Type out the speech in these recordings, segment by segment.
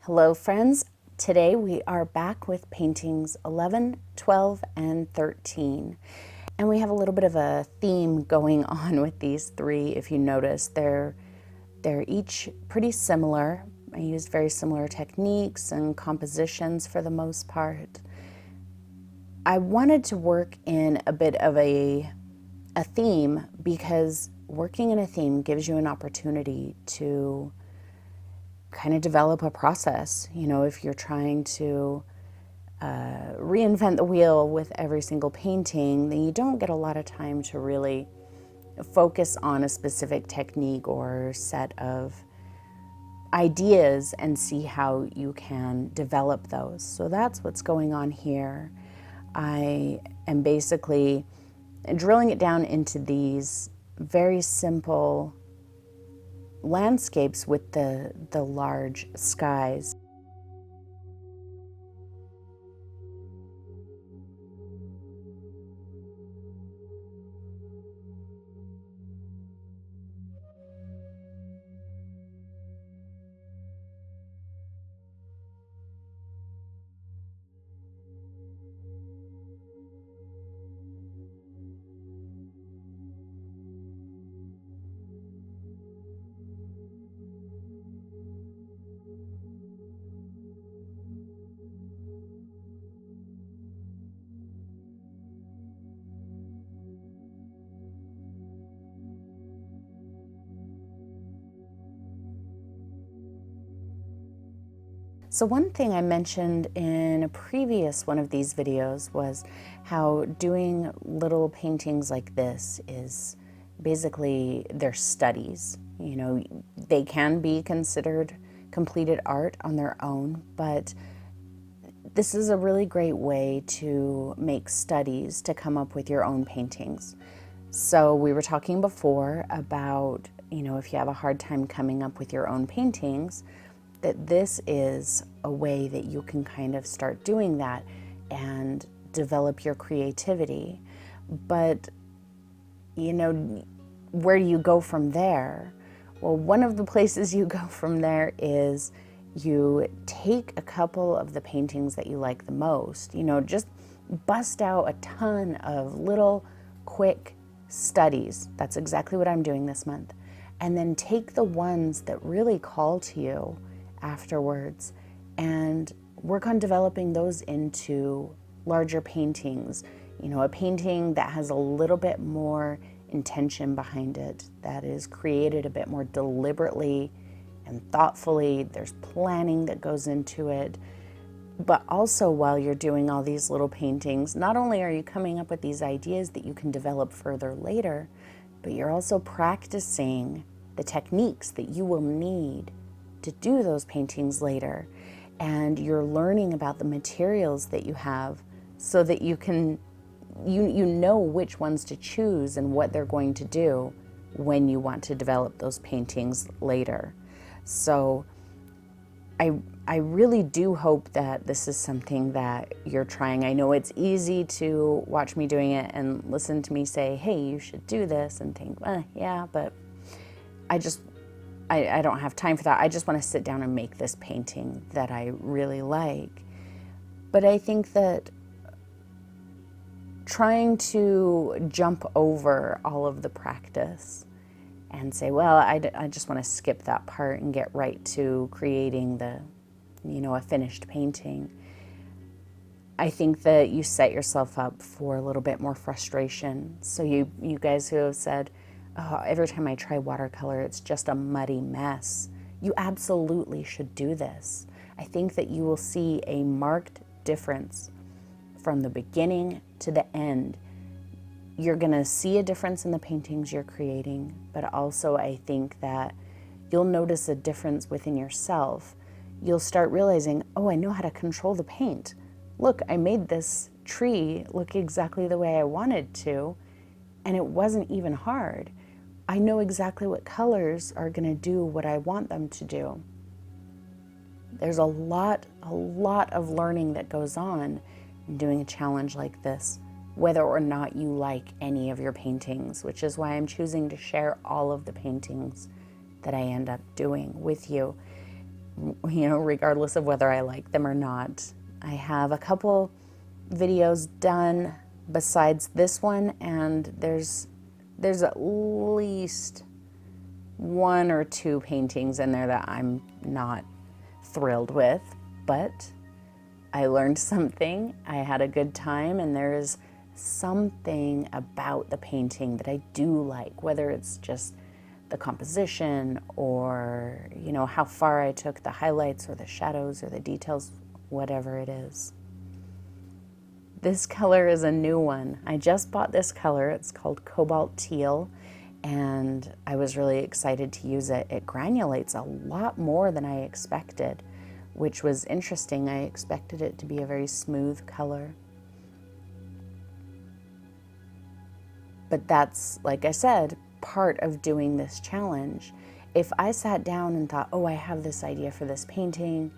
Hello friends, today we are back with paintings 11, 12, and 13. And we have a little bit of a theme going on with these three. If you notice, they're each pretty similar. I used very similar techniques and compositions for the most part. I wanted to work in a bit of a theme because working in a theme gives you an opportunity to kind of develop a process. You know, if you're trying to reinvent the wheel with every single painting, then you don't get a lot of time to really focus on a specific technique or set of ideas and see how you can develop those. So that's what's going on here. I am basically drilling it down into these very simple landscapes with the large skies. So one thing I mentioned in a previous one of these videos was how doing little paintings like this is basically their studies. You know, they can be considered completed art on their own, but this is a really great way to make studies to come up with your own paintings. So we were talking before about, you know, if you have a hard time coming up with your own paintings, that this is a way that you can kind of start doing that and develop your creativity. But, you know, where do you go from there? Well, one of the places you go from there is you take a couple of the paintings that you like the most, you know, just bust out a ton of little quick studies. That's exactly what I'm doing this month. And then take the ones that really call to you afterwards and work on developing those into larger paintings. You know, a painting that has a little bit more intention behind it, that is created a bit more deliberately and thoughtfully. There's planning that goes into it. But also, while you're doing all these little paintings, not only are you coming up with these ideas that you can develop further later, but you're also practicing the techniques that you will need to do those paintings later. And you're learning about the materials that you have so that you can, you know which ones to choose and what they're going to do when you want to develop those paintings later. So I really do hope that this is something that you're trying. I know it's easy to watch me doing it and listen to me say, hey, you should do this, and think, yeah, but I don't have time for that. I just want to sit down and make this painting that I really like. But I think that trying to jump over all of the practice and say, well, I just want to skip that part and get right to creating the, you know, a finished painting, I think that you set yourself up for a little bit more frustration. So you guys who have said, oh, every time I try watercolor, it's just a muddy mess, you absolutely should do this. I think that you will see a marked difference from the beginning to the end. You're gonna see a difference in the paintings you're creating, but also I think that you'll notice a difference within yourself. You'll start realizing, oh, I know how to control the paint. Look, I made this tree look exactly the way I wanted to, and it wasn't even hard. I know exactly what colors are gonna do what I want them to do. There's a lot of learning that goes on in doing a challenge like this, whether or not you like any of your paintings, which is why I'm choosing to share all of the paintings that I end up doing with you. regardless of whether I like them or not. I have a couple videos done besides this one, and there's at least 1 or 2 paintings in there that I'm not thrilled with, but I learned something, I had a good time, and there is something about the painting that I do like, whether it's just the composition or, how far I took the highlights or the shadows or the details, whatever it is. This color is a new one. I just bought this color. It's called Cobalt Teal, and I was really excited to use it. It granulates a lot more than I expected, which was interesting. I expected it to be a very smooth color. But that's, like I said, part of doing this challenge. If I sat down and thought, oh, I have this idea for this painting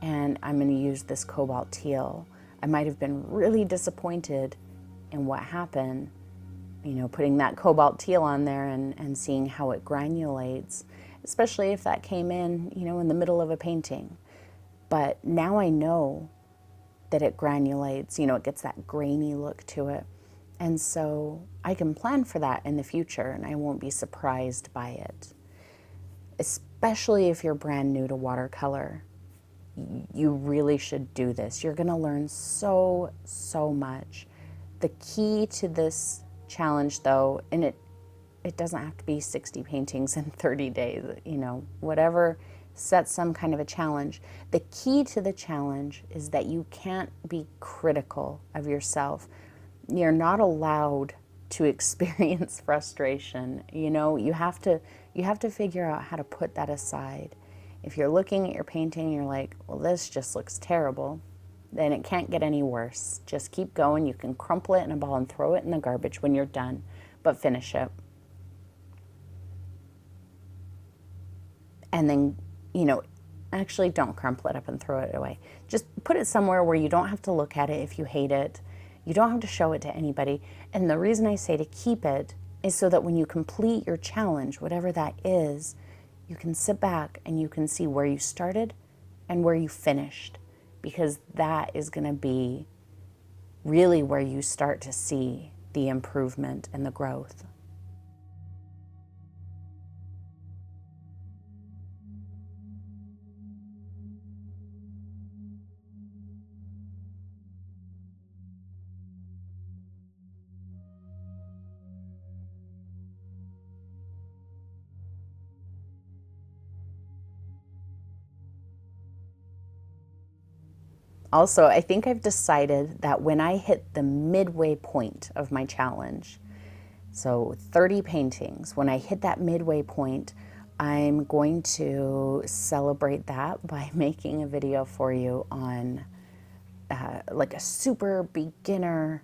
and I'm going to use this cobalt teal, I might have been really disappointed in what happened, putting that cobalt teal on there and seeing how it granulates, especially if that came in the middle of a painting. But now I know that it granulates, it gets that grainy look to it. And so I can plan for that in the future and I won't be surprised by it. Especially if you're brand new to watercolor, you really should do this. You're gonna learn so much. The key to this challenge though, and it doesn't have to be 60 paintings in 30 days, whatever sets some kind of a challenge. The key to the challenge is that you can't be critical of yourself. You're not allowed to experience frustration. You have to figure out how to put that aside. If you're looking at your painting and you're like, well, this just looks terrible, then it can't get any worse. Just keep going. You can crumple it in a ball and throw it in the garbage when you're done, but finish it. And then, actually don't crumple it up and throw it away. Just put it somewhere where you don't have to look at it if you hate it. You don't have to show it to anybody. And the reason I say to keep it is so that when you complete your challenge, whatever that is, you can sit back and you can see where you started and where you finished, because that is going to be really where you start to see the improvement and the growth. Also, I think I've decided that when I hit the midway point of my challenge, so 30 paintings, when I hit that midway point, I'm going to celebrate that by making a video for you on like a super beginner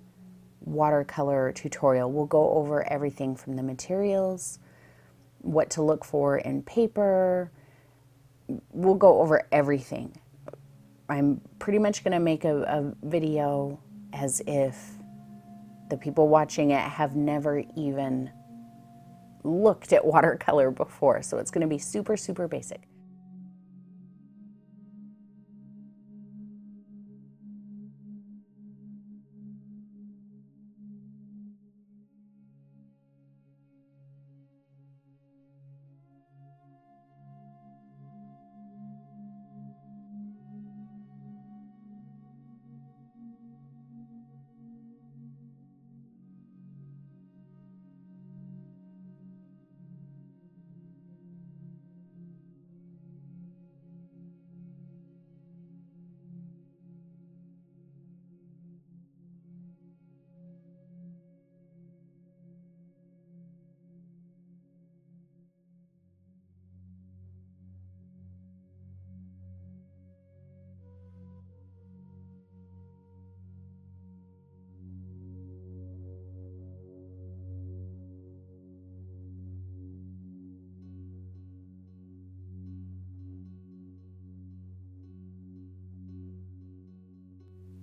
watercolor tutorial. We'll go over everything from the materials, what to look for in paper. We'll go over everything. I'm pretty much going to make a video as if the people watching it have never even looked at watercolor before. So it's going to be super basic.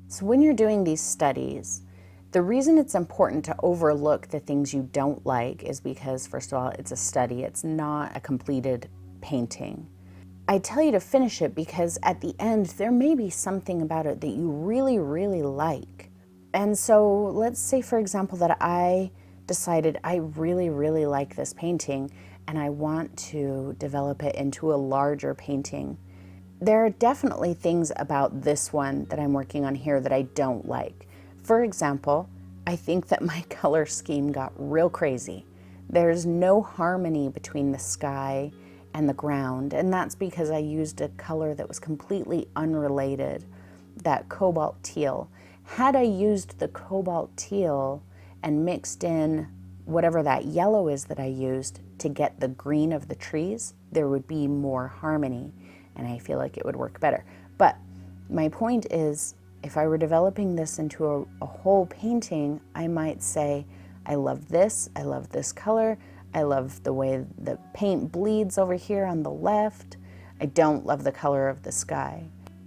So when you're doing these studies, the reason it's important to overlook the things you don't like is because, first of all, it's a study. It's not a completed painting. I tell you to finish it because at the end, there may be something about it that you really, really like. And so let's say, for example, that I decided I really, really like this painting and I want to develop it into a larger painting. There are definitely things about this one that I'm working on here that I don't like. For example, I think that my color scheme got real crazy. There's no harmony between the sky and the ground, and that's because I used a color that was completely unrelated, that cobalt teal. Had I used the cobalt teal and mixed in whatever that yellow is that I used to get the green of the trees, there would be more harmony, and I feel like it would work better. But my point is, if I were developing this into a whole painting, I might say, I love this color, I love the way the paint bleeds over here on the left, I don't love the color of the sky.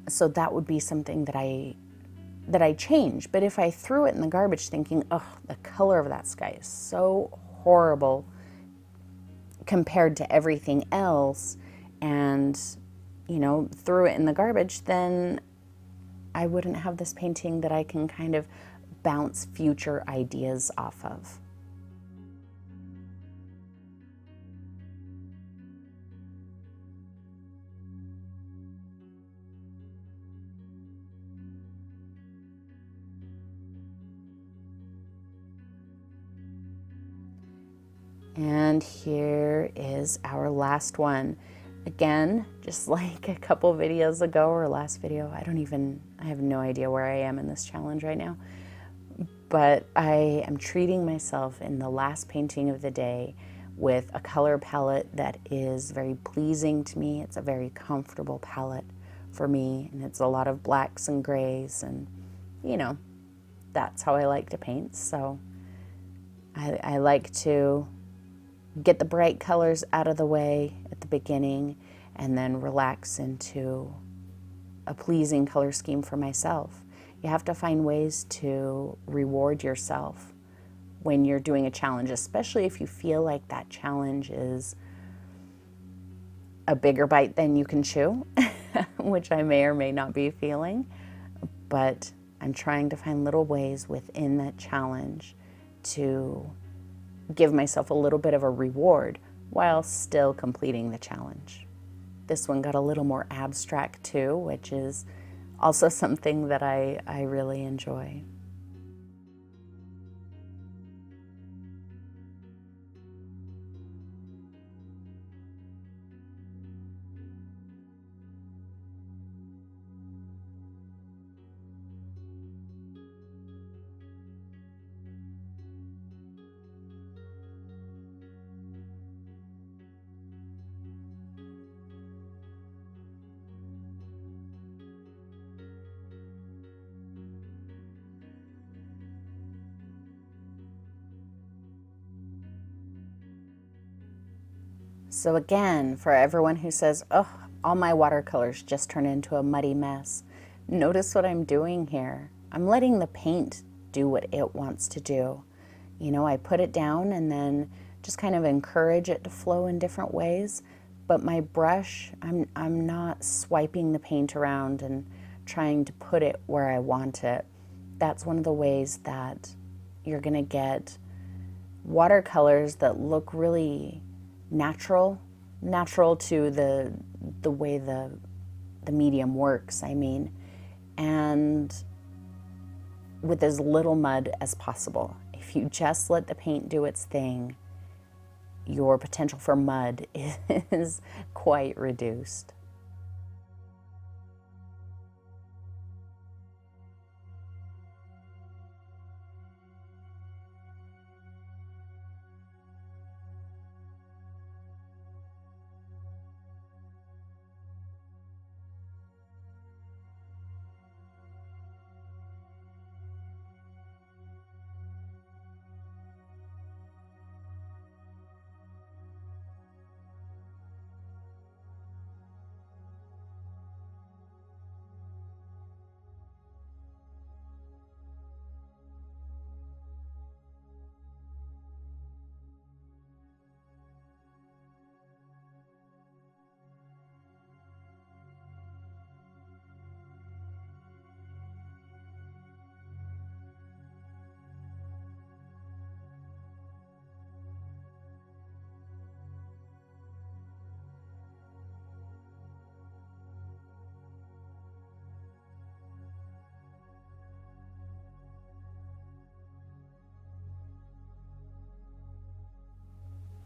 So that would be something that I change. But if I threw it in the garbage thinking, oh, the color of that sky is so horrible compared to everything else, and, you know, threw it in the garbage, then I wouldn't have this painting that I can kind of bounce future ideas off of. And here is our last one. Again, just like a couple videos ago or last video, I have no idea where I am in this challenge right now. But I am treating myself in the last painting of the day with a color palette that is very pleasing to me. It's a very comfortable palette for me, and it's a lot of blacks and grays, and, you know, that's how I like to paint. So I like to get the bright colors out of the way at the beginning and then relax into a pleasing color scheme for myself. You have to find ways to reward yourself when you're doing a challenge, especially if you feel like that challenge is a bigger bite than you can chew, which I may or may not be feeling. But I'm trying to find little ways within that challenge to give myself a little bit of a reward while still completing the challenge. This one got a little more abstract too, which is also something that I really enjoy. So again, for everyone who says, oh, all my watercolors just turn into a muddy mess, notice what I'm doing here. I'm letting the paint do what it wants to do. You know, I put it down and then just kind of encourage it to flow in different ways. But my brush, I'm not swiping the paint around and trying to put it where I want it. That's one of the ways that you're gonna get watercolors that look really natural to the way the medium works, I mean, and with as little mud as possible. If you just let the paint do its thing, your potential for mud is quite reduced.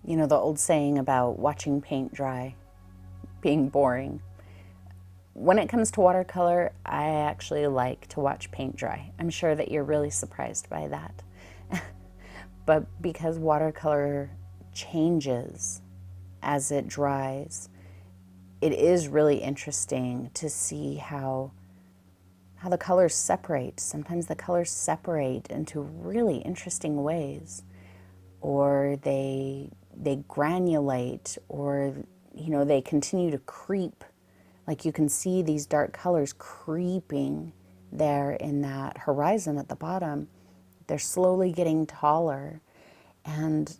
You know, the old saying about watching paint dry being boring. When it comes to watercolor, I actually like to watch paint dry. I'm sure that you're really surprised by that. But because watercolor changes as it dries, it is really interesting to see how the colors separate. Sometimes the colors separate into really interesting ways, or they granulate, or you know, they continue to creep. Like you can see these dark colors creeping there in that horizon at the bottom. They're slowly getting taller, and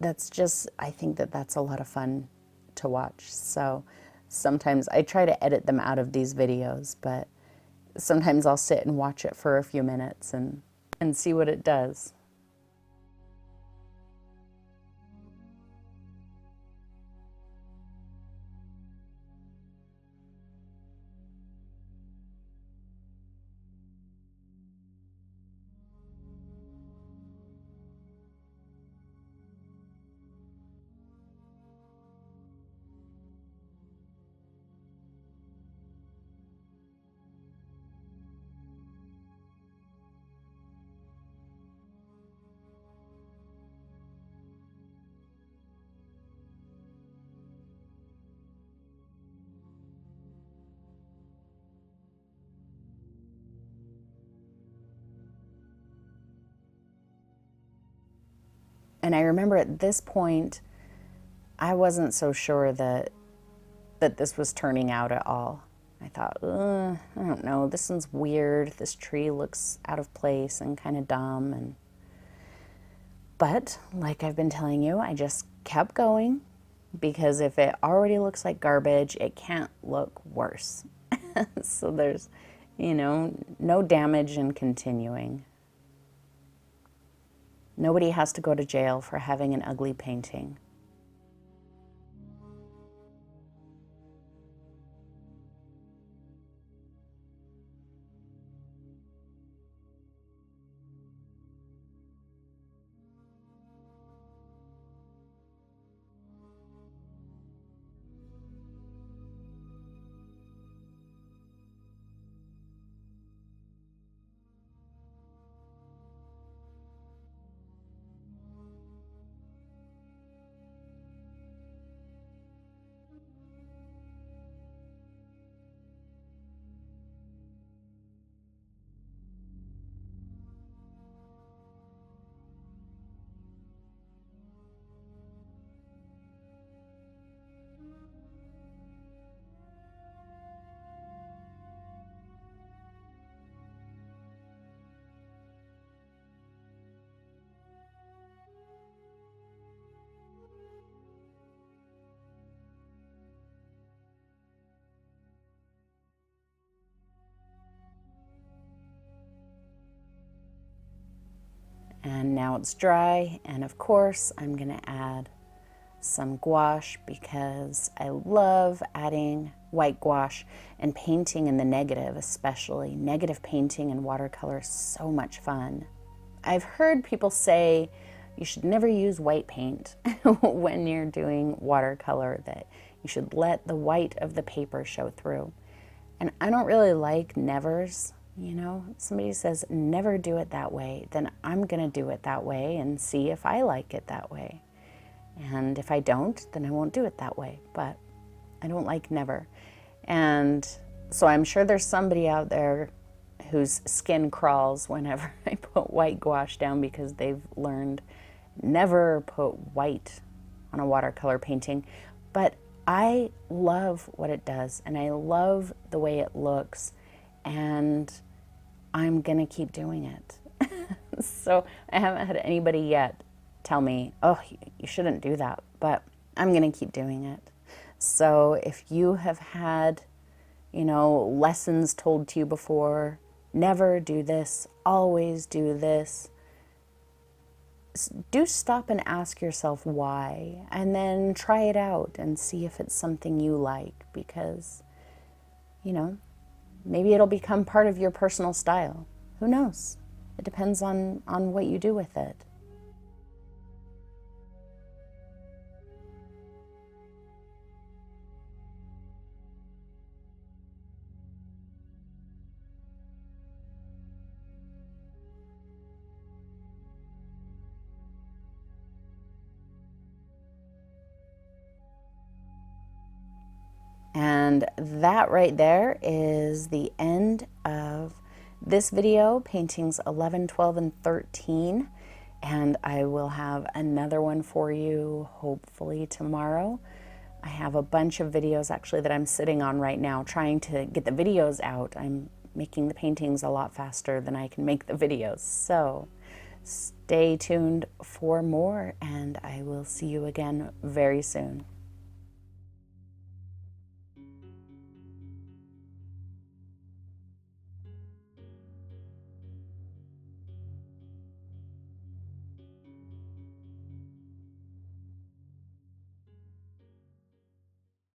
that's just, I think that that's a lot of fun to watch. So sometimes I try to edit them out of these videos, but sometimes I'll sit and watch it for a few minutes and see what it does. And I remember at this point, I wasn't so sure that this was turning out at all. I thought, I don't know, this one's weird. This tree looks out of place and kind of dumb. But like I've been telling you, I just kept going, because if it already looks like garbage, it can't look worse. So there's, you know, no damage in continuing. Nobody has to go to jail for having an ugly painting. And now it's dry, and of course I'm gonna add some gouache, because I love adding white gouache and painting in the negative, especially. Negative painting in watercolor is so much fun. I've heard people say you should never use white paint when you're doing watercolor, that you should let the white of the paper show through. And I don't really like nevers. You know, somebody says never do it that way, then I'm gonna do it that way and see if I like it that way. And if I don't, then I won't do it that way. But I don't like never. And so I'm sure there's somebody out there whose skin crawls whenever I put white gouache down, because they've learned never put white on a watercolor painting. But I love what it does, and I love the way it looks, and I'm gonna keep doing it. So I haven't had anybody yet tell me, oh, you shouldn't do that, but I'm gonna keep doing it. So if you have had, you know, lessons told to you before, never do this, always do this, do stop and ask yourself why, and then try it out and see if it's something you like, because, you know, maybe it'll become part of your personal style. Who knows? It depends on what you do with it. And that right there is the end of this video, paintings 11, 12, and 13. And I will have another one for you hopefully tomorrow. I have a bunch of videos actually that I'm sitting on right now trying to get the videos out. I'm making the paintings a lot faster than I can make the videos. So stay tuned for more, and I will see you again very soon.